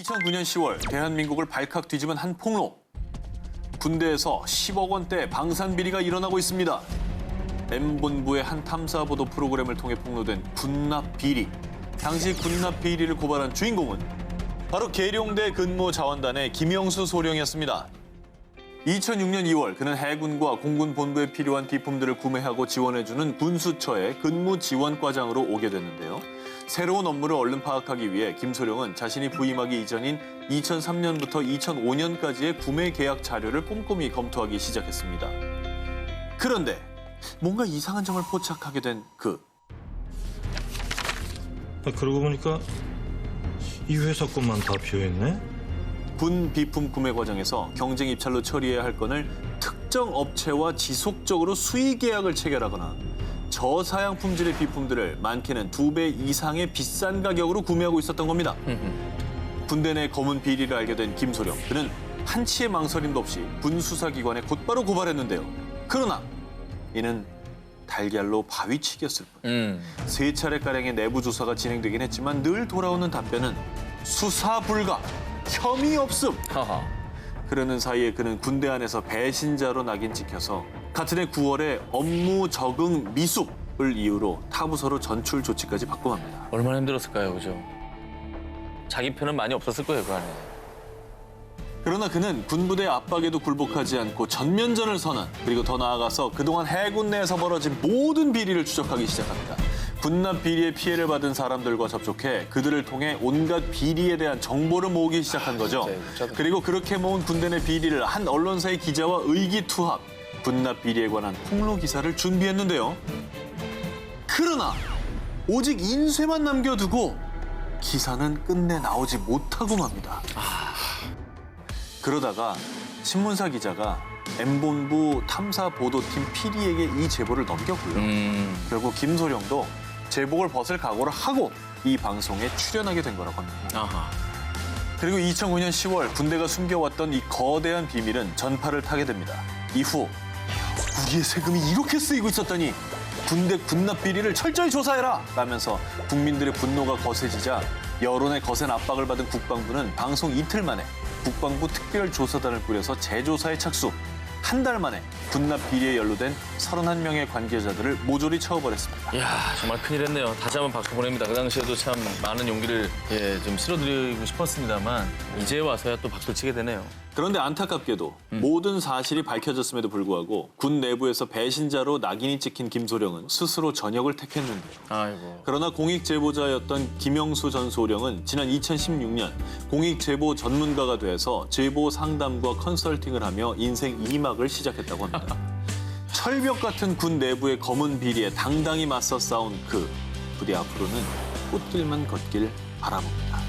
2009년 10월 대한민국을 발칵 뒤집은 한 폭로. 군대에서 10억 원대 방산 비리가 일어나고 있습니다. M본부의 한 탐사보도 프로그램을 통해 폭로된 군납 비리. 당시 군납 비리를 고발한 주인공은 바로 계룡대 근무 자원단의 김영수 소령이었습니다. 2006년 2월 그는 해군과 공군 본부에 필요한 기품들을 구매하고 지원해주는 군수처의 근무 지원과장으로 오게 됐는데요. 새로운 업무를 얼른 파악하기 위해 김소령은 자신이 부임하기 이전인 2003년부터 2005년까지의 구매 계약 자료를 꼼꼼히 검토하기 시작했습니다. 그런데 뭔가 이상한 점을 포착하게 된 그러고 보니까 이 회사 것만 다 비어있네? 군 비품 구매 과정에서 경쟁 입찰로 처리해야 할 건을 특정 업체와 지속적으로 수의 계약을 체결하거나 저사양 품질의 비품들을 많게는 2배 이상의 비싼 가격으로 구매하고 있었던 겁니다. 군대 내 검은 비리를 알게 된 김소령. 그는 한치의 망설임도 없이 군 수사기관에 곧바로 고발했는데요. 그러나 이는 달걀로 바위치기였을 뿐. 3차례가량의 내부 조사가 진행되긴 했지만 늘 돌아오는 답변은 수사 불가, 혐의 없음. 그러는 사이에 그는 군대 안에서 배신자로 낙인 찍혀서 같은 해 9월에 업무 적응 미숙을 이유로 타부서로 전출 조치까지 받고 맙니다. 얼마나 힘들었을까요, 그죠? 자기 편은 많이 없었을 거예요, 그 안에. 그러나 그는 군부대 압박에도 굴복하지 않고 전면전을 선언, 그리고 더 나아가서 그동안 해군 내에서 벌어진 모든 비리를 추적하기 시작합니다. 군납 비리의 피해를 받은 사람들과 접촉해 그들을 통해 온갖 비리에 대한 정보를 모으기 시작한 거죠. 그리고 그렇게 모은 군대 내 비리를 한 언론사의 기자와 의기투합, 군납 비리에 관한 폭로 기사를 준비했는데요. 그러나 오직 인쇄만 남겨두고 기사는 끝내 나오지 못하고 맙니다. 그러다가 신문사 기자가 M본부 탐사보도팀 PD에게 이 제보를 넘겼고요. 결국 김소령도 제복을 벗을 각오를 하고 이 방송에 출연하게 된 거라고 합니다. 그리고 2009년 10월 군대가 숨겨왔던 이 거대한 비밀은 전파를 타게 됩니다. 이후 우리의 세금이 이렇게 쓰이고 있었다니 군대 군납 비리를 철저히 조사해라! 라면서 국민들의 분노가 거세지자 여론의 거센 압박을 받은 국방부는 방송 이틀 만에 국방부 특별조사단을 꾸려서 재조사에 착수. 한 달 만에 군납 비리에 연루된 31명의 관계자들을 모조리 처벌했습니다. 이야, 정말 큰일 했네요. 다시 한번 박수 보냅니다. 그 당시에도 참 많은 용기를 좀 실어드리고 싶었습니다만 이제 와서야 또 박수를 치게 되네요. 그런데 안타깝게도 모든 사실이 밝혀졌음에도 불구하고 군 내부에서 배신자로 낙인이 찍힌 김소령은 스스로 전역을 택했는데요. 아이고. 그러나 공익제보자였던 김영수 전 소령은 지난 2016년 공익제보 전문가가 돼서 제보 상담과 컨설팅을 하며 인생 2막을 시작했다고 합니다. 철벽 같은 군 내부의 검은 비리에 당당히 맞서 싸운 부디 앞으로는 꽃길만 걷길 바라봅니다.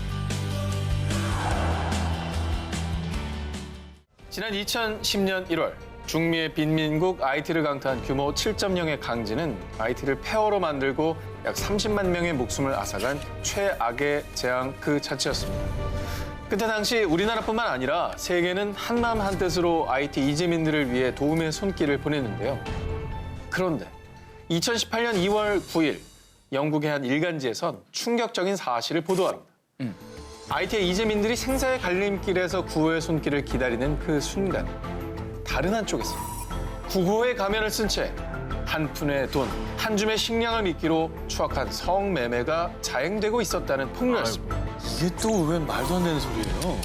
지난 2010년 1월 중미의 빈민국 IT를 강타한 규모 7.0의 강진은 IT를 폐허로 만들고 약 30만 명의 목숨을 앗아간 최악의 재앙 그 자체였습니다. 그때 당시 우리나라뿐만 아니라 세계는 한마음 한뜻으로 IT 이재민들을 위해 도움의 손길을 보냈는데요. 그런데 2018년 2월 9일 영국의 한 일간지에선 충격적인 사실을 보도합니다. IT의 이재민들이 생사의 갈림길에서 구호의 손길을 기다리는 그 순간 다른 한쪽에서 구호의 가면을 쓴 채 한 푼의 돈, 한 줌의 식량을 미끼로 추악한 성매매가 자행되고 있었다는 폭로였습니다. 이게 또 왜 말도 안 되는 소리예요?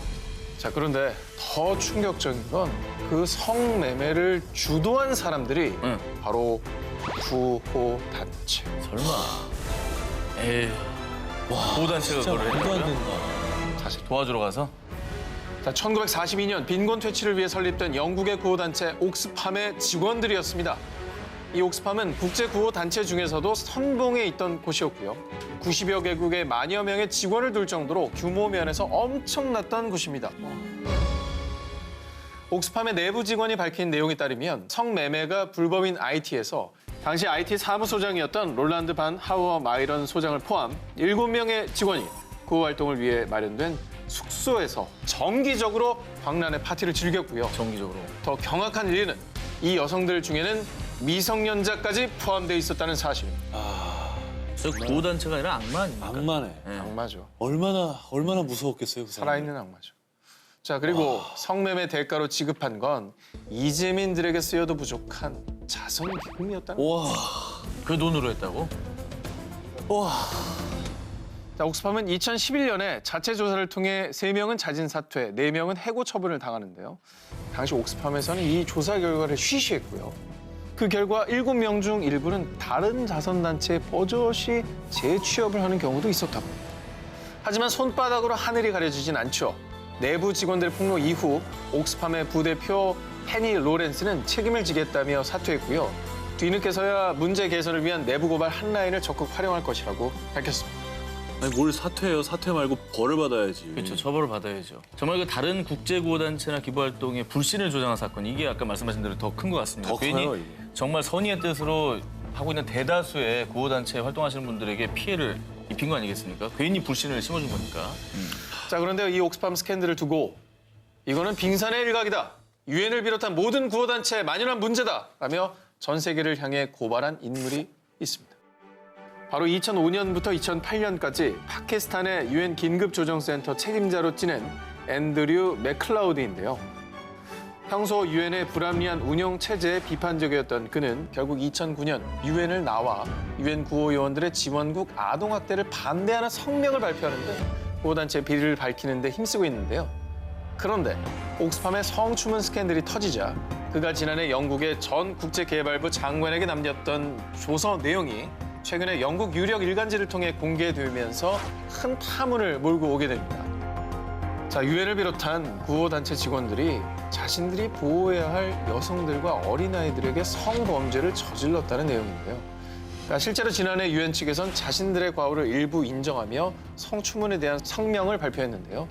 자, 그런데 더 충격적인 건 그 성매매를 주도한 사람들이 바로 구호단체. 설마. 에이. 보호단체가 그걸 했다고요? 다시 도와주러 가서? 자, 1942년 빈곤 퇴치를 위해 설립된 영국의 구호단체 옥스팜의 직원들이었습니다. 이 옥스팜은 국제 구호단체 중에서도 선봉에 있던 곳이었고요. 90여 개국의 만여 명의 직원을 둘 정도로 규모 면에서 엄청났던 곳입니다. 옥스팜의 내부 직원이 밝힌 내용에 따르면 성매매가 불법인 IT에서 당시 IT 사무소장이었던 롤란드 반 하워 마이런 소장을 포함 7명의 직원이 구호 활동을 위해 마련된 숙소에서 정기적으로 광란의 파티를 즐겼고요. 정기적으로. 더 경악한 일은 이 여성들 중에는 미성년자까지 포함되어 있었다는 사실입니다. 저 구호단체가 아니라 악마 아닙니까? 악마네. 네. 악마죠. 얼마나 무서웠겠어요, 그 사람. 살아있는 악마죠. 자, 그리고 성매매 대가로 지급한 건 이재민들에게 쓰여도 부족한 자선 기금이었다는 거예요. 와, 그 돈으로 했다고? 와. 자, 옥스팜은 2011년에 자체 조사를 통해 3명은 자진 사퇴, 4명은 해고 처분을 당하는데요. 당시 옥스팜에서는 이 조사 결과를 쉬쉬했고요. 그 결과 7명 중 일부는 다른 자선단체에 버젓이 재취업을 하는 경우도 있었다고 합니다. 하지만 손바닥으로 하늘이 가려지진 않죠. 내부 직원들 폭로 이후 옥스팜의 부대표 페니 로렌스는 책임을 지겠다며 사퇴했고요. 뒤늦게서야 문제 개선을 위한 내부 고발 한라인을 적극 활용할 것이라고 밝혔습니다. 아니 뭘 사퇴해요? 사퇴 말고 벌을 받아야지. 그렇죠. 처벌을 받아야죠. 정말 그 다른 국제구호단체나 기부활동의 불신을 조장한 사건, 이게 아까 말씀하신 대로 더 큰 것 같습니다. 더 괜히 커요, 이게. 정말 선의의 뜻으로 하고 있는 대다수의 구호단체에 활동하시는 분들에게 피해를 입힌 거 아니겠습니까? 괜히 불신을 심어준 거니까. 자, 그런데 이 옥스팜 스캔들을 두고 이거는 빙산의 일각이다. 유엔을 비롯한 모든 구호단체의 만연한 문제다. 라며 전 세계를 향해 고발한 인물이 있습니다. 바로 2005년부터 2008년까지 파키스탄의 유엔 긴급조정센터 책임자로 지낸 앤드류 맥클라우드인데요. 평소 유엔의 불합리한 운영 체제에 비판적이었던 그는 결국 2009년 유엔을 나와 유엔 구호요원들의 지원국 아동학대를 반대하는 성명을 발표하는데 구호단체 비리를 밝히는 데 힘쓰고 있는데요. 그런데 옥스팜의 성추문 스캔들이 터지자 그가 지난해 영국의 전 국제개발부 장관에게 남겼던 조서 내용이 최근에 영국 유력 일간지를 통해 공개되면서 큰 파문을 몰고 오게 됩니다. 자, 유엔을 비롯한 구호단체 직원들이 자신들이 보호해야 할 여성들과 어린아이들에게 성범죄를 저질렀다는 내용인데요. 그러니까 실제로 지난해 유엔 측에선 자신들의 과오를 일부 인정하며 성추문에 대한 성명을 발표했는데요.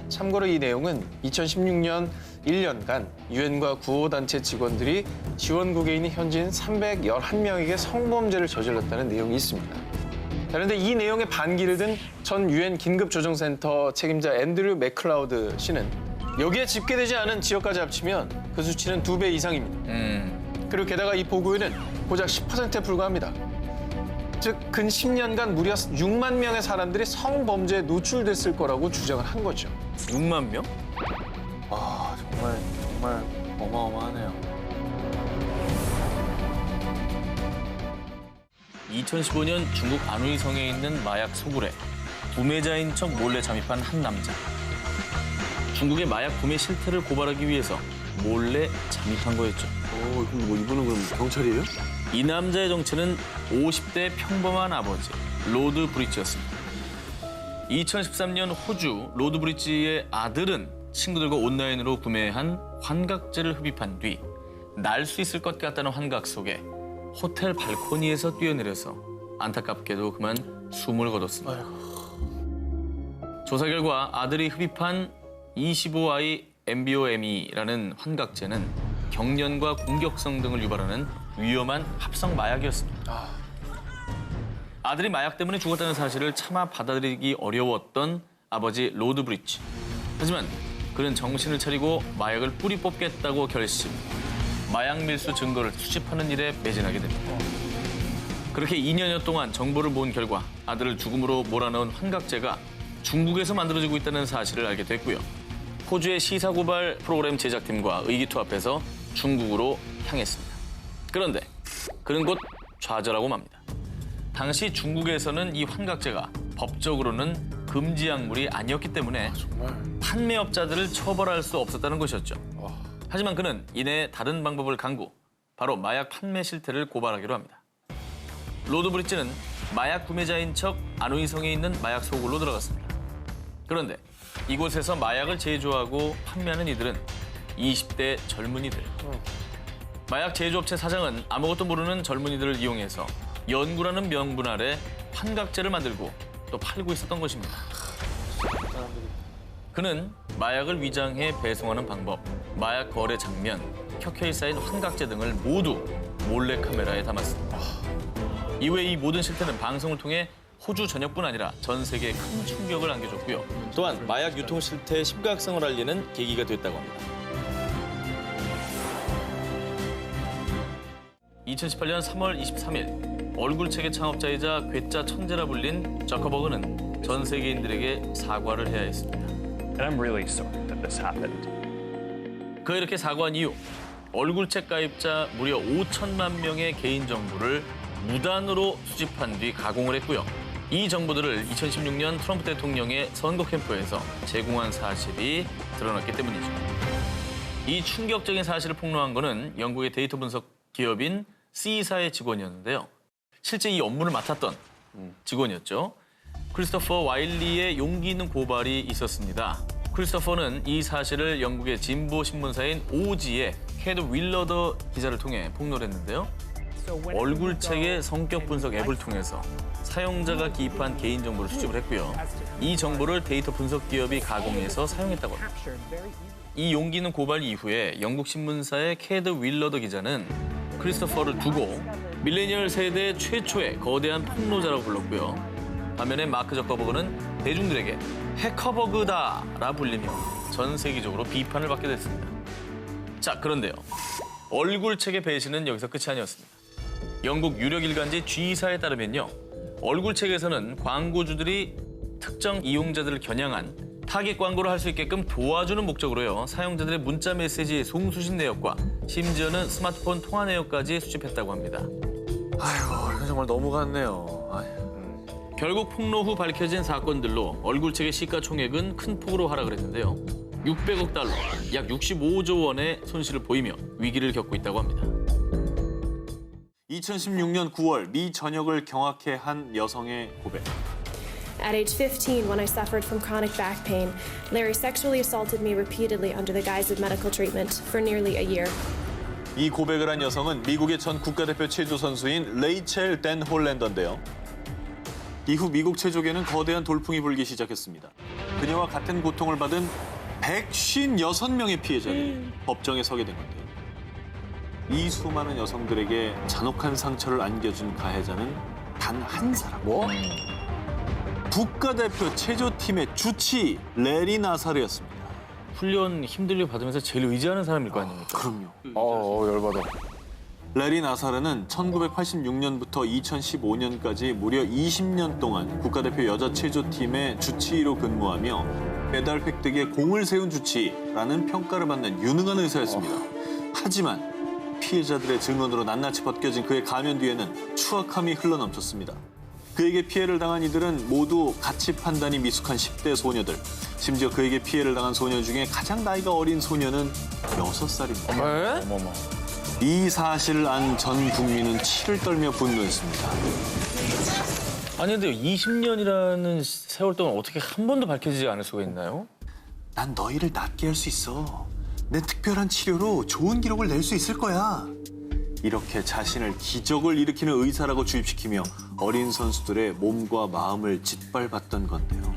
참고로 이 내용은 2016년 1년간 유엔과 구호단체 직원들이 지원국에 있는 현지인 311명에게 성범죄를 저질렀다는 내용이 있습니다. 그런데 이 내용에 반기를 든 전 유엔 긴급조정센터 책임자 앤드류 맥클라우드 씨는 여기에 집계되지 않은 지역까지 합치면 그 수치는 2배 이상입니다. 그리고 게다가 이 보고에는 고작 10%에 불과합니다. 즉, 근 10년간 무려 6만 명의 사람들이 성범죄에 노출됐을 거라고 주장을 한 거죠. 6만 명? 아, 정말 어마어마하네요. 2015년 중국 안후이성에 있는 마약 소굴에 구매자인 척 몰래 잠입한 한 남자. 중국의 마약 구매 실태를 고발하기 위해서 몰래 잠입한 거였죠. 그럼 뭐 이분은 그럼 경찰이에요? 이 남자의 정체는 50대 평범한 아버지 로드 브리치였습니다. 2013년 호주 로드 브리치의 아들은 친구들과 온라인으로 구매한 환각제를 흡입한 뒤 날 수 있을 것 같다는 환각 속에 호텔 발코니에서 뛰어내려서 안타깝게도 그만 숨을 거뒀습니다. 조사 결과 아들이 흡입한 25I MBOM이라는 환각제는 경련과 공격성 등을 유발하는 위험한 합성 마약이었습니다. 아들이 마약 때문에 죽었다는 사실을 차마 받아들이기 어려웠던 아버지 로드 브리치. 하지만 그는 정신을 차리고 마약을 뿌리 뽑겠다고 결심. 마약 밀수 증거를 수집하는 일에 매진하게 됩니다. 그렇게 2년여 동안 정보를 모은 결과 아들을 죽음으로 몰아넣은 환각제가 중국에서 만들어지고 있다는 사실을 알게 됐고요. 호주의 시사고발 프로그램 제작팀과 의기투합해서 중국으로 향했습니다. 그런데 그는 곧 좌절하고 맙니다. 당시 중국에서는 이 환각제가 법적으로는 금지 약물이 아니었기 때문에 판매업자들을 처벌할 수 없었다는 것이었죠. 하지만 그는 이내 다른 방법을 강구, 바로 마약 판매 실태를 고발하기로 합니다. 로드 브리치는 마약 구매자인 척 안후이성에 있는 마약 소굴로 들어갔습니다. 그런데 이곳에서 마약을 제조하고 판매하는 이들은 20대 젊은이들. 마약 제조업체 사장은 아무것도 모르는 젊은이들을 이용해서 연구라는 명분 아래 환각제를 만들고 또 팔고 있었던 것입니다. 그는 마약을 위장해 배송하는 방법, 마약 거래 장면, 켜켜이 쌓인 환각제 등을 모두 몰래카메라에 담았습니다. 이후에 이 모든 실태는 방송을 통해 호주 전역뿐 아니라 전 세계에 큰 충격을 안겨줬고요. 또한 마약 유통 실태의 심각성을 알리는 계기가 됐다고 합니다. 2018년 3월 23일 얼굴책의 창업자이자 괴짜 천재라 불린 저커버그는 전 세계인들에게 사과를 해야 했습니다. And I'm really sorry that this happened. 그가 이렇게 사과한 이유, 얼굴책 가입자 무려 5천만 명의 개인정보를 무단으로 수집한 뒤 가공을 했고요. 이 정보들을 2016년 트럼프 대통령의 선거 캠프에서 제공한 사실이 드러났기 때문이죠. 이 충격적인 사실을 폭로한 거는 영국의 데이터 분석 기업인 C사의 직원이었는데요. 실제 이 업무를 맡았던 직원이었죠. 크리스토퍼 와일리의 용기 있는 고발이 있었습니다. 크리스토퍼는 이 사실을 영국의 진보 신문사인 오지의 캐드 윌러더 기자를 통해 폭로를 했는데요. 얼굴책의 성격 분석 앱을 통해서 사용자가 기입한 개인정보를 수집을 했고요. 이 정보를 데이터 분석 기업이 가공해서 사용했다고 합니다. 이 용기 있는 고발 이후에 영국 신문사의 캐드 윌러더 기자는 크리스토퍼를 두고 밀레니얼 세대 최초의 거대한 폭로자라고 불렀고요. 반면에 마크 저커버그는 대중들에게 해커버그다라 불리며 전 세계적으로 비판을 받게 됐습니다. 자, 그런데요. 얼굴책의 배신은 여기서 끝이 아니었습니다. 영국 유력 일간지 G사에 따르면요. 얼굴책에서는 광고주들이 특정 이용자들을 겨냥한 타깃 광고를 할 수 있게끔 도와주는 목적으로요. 사용자들의 문자 메시지 송수신 내역과 심지어는 스마트폰 통화 내역까지 수집했다고 합니다. 아이고, 이건 정말 너무 같네요. 결국 폭로 후 밝혀진 사건들로 얼굴책의 시가총액은 큰 폭으로 하락을 했는데요. 600억 달러, 약 65조 원의 손실을 보이며 위기를 겪고 있다고 합니다. 2016년 9월 미 전역을 경악해 한 여성의 고백. At age 15, when I suffered from chronic back pain, Larry sexually assaulted me repeatedly under the guise of medical treatment for nearly a year. 이 고백을 한 여성은 미국의 전 국가대표 체조 선수인 레이첼 댄 홀랜더인데요. 이후 미국 체조계는 거대한 돌풍이 불기 시작했습니다. 그녀와 같은 고통을 받은 156명의 피해자들이 법정에 서게 된 건데요. 이 수많은 여성들에게 잔혹한 상처를 안겨준 가해자는 단 한 사람. 국가대표 체조팀의 주치 레리 나사르였습니다. 훈련 힘들게 받으면서 제일 의지하는 사람일 거 아닙니까? 그럼요. 열받아. 레리 나사르는 1986년부터 2015년까지 무려 20년 동안 국가대표 여자 체조팀의 주치의로 근무하며 메달 획득에 공을 세운 주치라는 평가를 받는 유능한 의사였습니다. 하지만 피해자들의 증언으로 낱낱이 벗겨진 그의 가면 뒤에는 추악함이 흘러넘쳤습니다. 그에게 피해를 당한 이들은 모두 가치 판단이 미숙한 10대 소녀들. 심지어 그에게 피해를 당한 소녀 중에 가장 나이가 어린 소녀는 6살입니다. 어머머. 이 사실을 안 전 국민은 치를 떨며 분노했습니다. 아니 근데 20년이라는 세월 동안 어떻게 한 번도 밝혀지지 않을 수가 있나요? 난 너희를 낫게 할 수 있어. 내 특별한 치료로 좋은 기록을 낼 수 있을 거야. 이렇게 자신을 기적을 일으키는 의사라고 주입시키며 어린 선수들의 몸과 마음을 짓밟았던 건데요.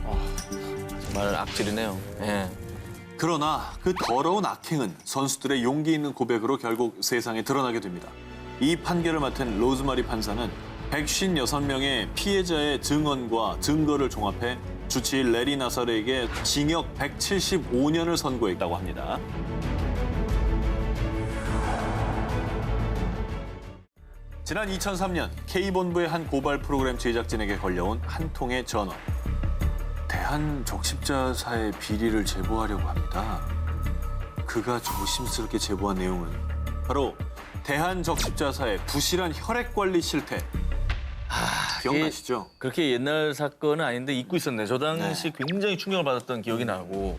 정말 악질이네요. 예. 그러나 그 더러운 악행은 선수들의 용기 있는 고백으로 결국 세상에 드러나게 됩니다. 이 판결을 맡은 로즈마리 판사는 156명의 피해자의 증언과 증거를 종합해 주치의 레리 나사르에게 징역 175년을 선고했다고 합니다. 지난 2003년 K본부의 한 고발 프로그램 제작진에게 걸려온 한 통의 전화. 대한적십자사의 비리를 제보하려고 합니다. 그가 조심스럽게 제보한 내용은 바로 대한적십자사의 부실한 혈액관리 실태. 기억나시죠? 그렇게 옛날 사건은 아닌데 잊고 있었네. 저 당시 굉장히 충격을 받았던 기억이 나고.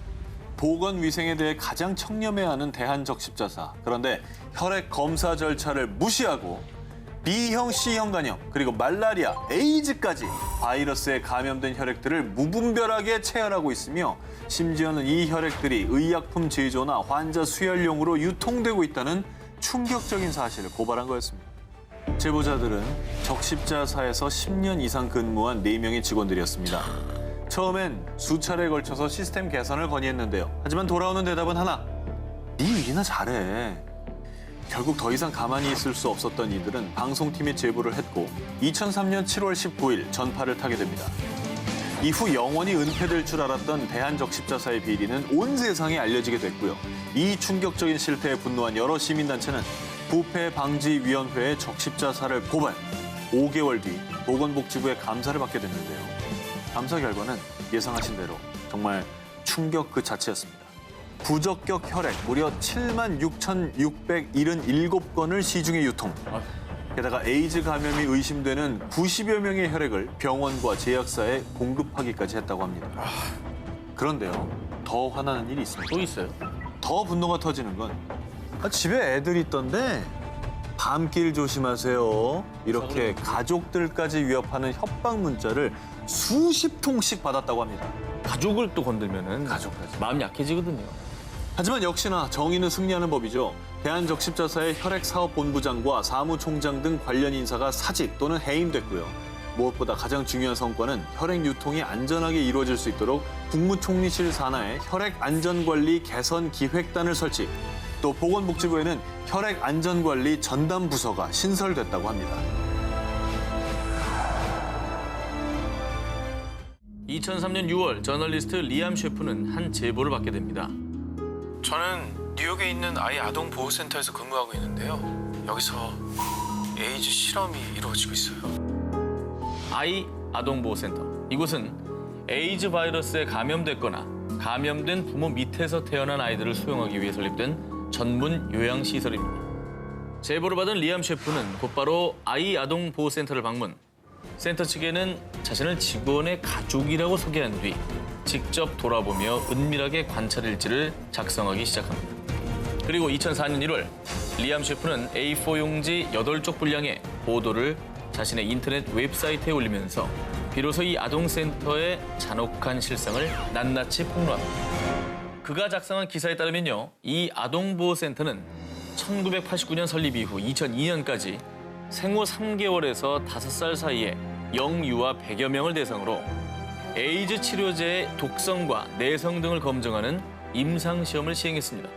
보건위생에 대해 가장 청렴해하는 대한적십자사. 그런데 혈액 검사 절차를 무시하고 B형, C형 간염, 그리고 말라리아, 에이즈까지 바이러스에 감염된 혈액들을 무분별하게 체열하고 있으며 심지어는 이 혈액들이 의약품 제조나 환자 수혈용으로 유통되고 있다는 충격적인 사실을 고발한 거였습니다. 제보자들은 적십자사에서 10년 이상 근무한 4명의 직원들이었습니다. 처음엔 수차례에 걸쳐서 시스템 개선을 건의했는데요. 하지만 돌아오는 대답은 하나. 네 일이나 잘해. 결국 더 이상 가만히 있을 수 없었던 이들은 방송팀에 제보를 했고 2003년 7월 19일 전파를 타게 됩니다. 이후 영원히 은폐될 줄 알았던 대한적십자사의 비리는 온 세상에 알려지게 됐고요. 이 충격적인 실태에 분노한 여러 시민단체는 부패방지위원회에 적십자사를 고발, 5개월 뒤 보건복지부의 감사를 받게 됐는데요. 감사 결과는 예상하신 대로 정말 충격 그 자체였습니다. 부적격 혈액 무려 76,677건을 시중에 유통. 게다가 에이즈 감염이 의심되는 90여 명의 혈액을 병원과 제약사에 공급하기까지 했다고 합니다. 그런데요, 더 화나는 일이 있습니다. 또 있어요. 더 분노가 터지는 건 집에 애들 있던데 밤길 조심하세요. 이렇게 가족들까지 위협하는 협박 문자를 수십 통씩 받았다고 합니다. 가족을 또 건들면은 가족까지. 마음 약해지거든요. 하지만 역시나 정의는 승리하는 법이죠. 대한적십자사의 혈액사업본부장과 사무총장 등 관련 인사가 사직 또는 해임됐고요. 무엇보다 가장 중요한 성과는 혈액 유통이 안전하게 이루어질 수 있도록 국무총리실 산하에 혈액안전관리 개선 기획단을 설치, 또 보건복지부에는 혈액안전관리 전담부서가 신설됐다고 합니다. 2003년 6월 저널리스트 리암 셰프는 한 제보를 받게 됩니다. 저는 뉴욕에 있는 아이 아동 보호센터에서 근무하고 있는데요. 여기서 에이즈 실험이 이루어지고 있어요. 아이 아동보호센터. 이곳은 에이즈 바이러스에 감염됐거나 감염된 부모 밑에서 태어난 아이들을 수용하기 위해 설립된 전문 요양시설입니다. 제보를 받은 리암 셰프는 곧바로 아이 아동보호센터를 방문. 센터 측에는 자신을 직원의 가족이라고 소개한 뒤 직접 돌아보며 은밀하게 관찰 일지를 작성하기 시작합니다. 그리고 2004년 1월 리암 셰프는 A4 용지 8쪽 분량의 보도를 자신의 인터넷 웹사이트에 올리면서 비로소 이 아동센터의 잔혹한 실상을 낱낱이 폭로합니다. 그가 작성한 기사에 따르면요, 이 아동보호센터는 1989년 설립 이후 2002년까지 생후 3개월에서 5살 사이에 영유아 100여 명을 대상으로 에이즈 치료제의 독성과 내성 등을 검증하는 임상시험을 시행했습니다.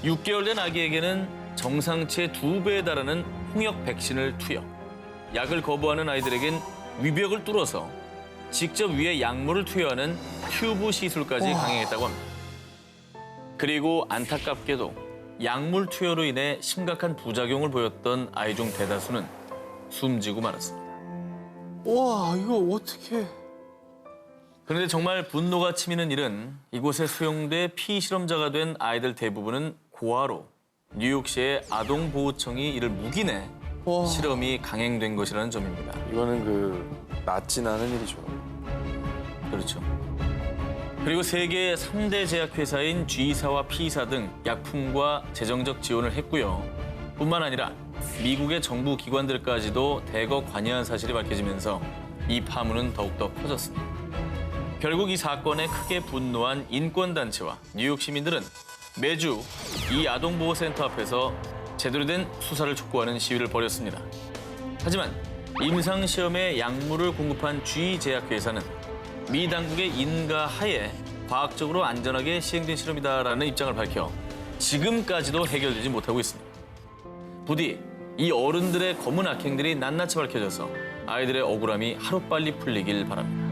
6개월 된 아기에게는 정상치의 2배에 달하는 홍역 백신을 투여, 약을 거부하는 아이들에겐 위벽을 뚫어서 직접 위에 약물을 투여하는 튜브 시술까지 강행했다고 합니다. 그리고 안타깝게도 약물 투여로 인해 심각한 부작용을 보였던 아이 중 대다수는 숨지고 말았습니다. 와, 이거 어떻게... 그런데 정말 분노가 치미는 일은 이곳에 수용돼 피실험자가 된 아이들 대부분은 고아로 뉴욕시의 아동보호청이 이를 묵인해 실험이 강행된 것이라는 점입니다. 이거는 낫진 않은 일이죠. 그렇죠. 그리고 세계 3대 제약회사인 G사와 P사 등 약품과 재정적 지원을 했고요. 뿐만 아니라 미국의 정부 기관들까지도 대거 관여한 사실이 밝혀지면서 이 파문은 더욱더 커졌습니다. 결국 이 사건에 크게 분노한 인권단체와 뉴욕 시민들은 매주 이 아동보호센터 앞에서 제대로 된 수사를 촉구하는 시위를 벌였습니다. 하지만 임상시험에 약물을 공급한 G제약회사는 미 당국의 인가하에 과학적으로 안전하게 시행된 실험이다라는 입장을 밝혀 지금까지도 해결되지 못하고 있습니다. 부디 이 어른들의 검은 악행들이 낱낱이 밝혀져서 아이들의 억울함이 하루빨리 풀리길 바랍니다.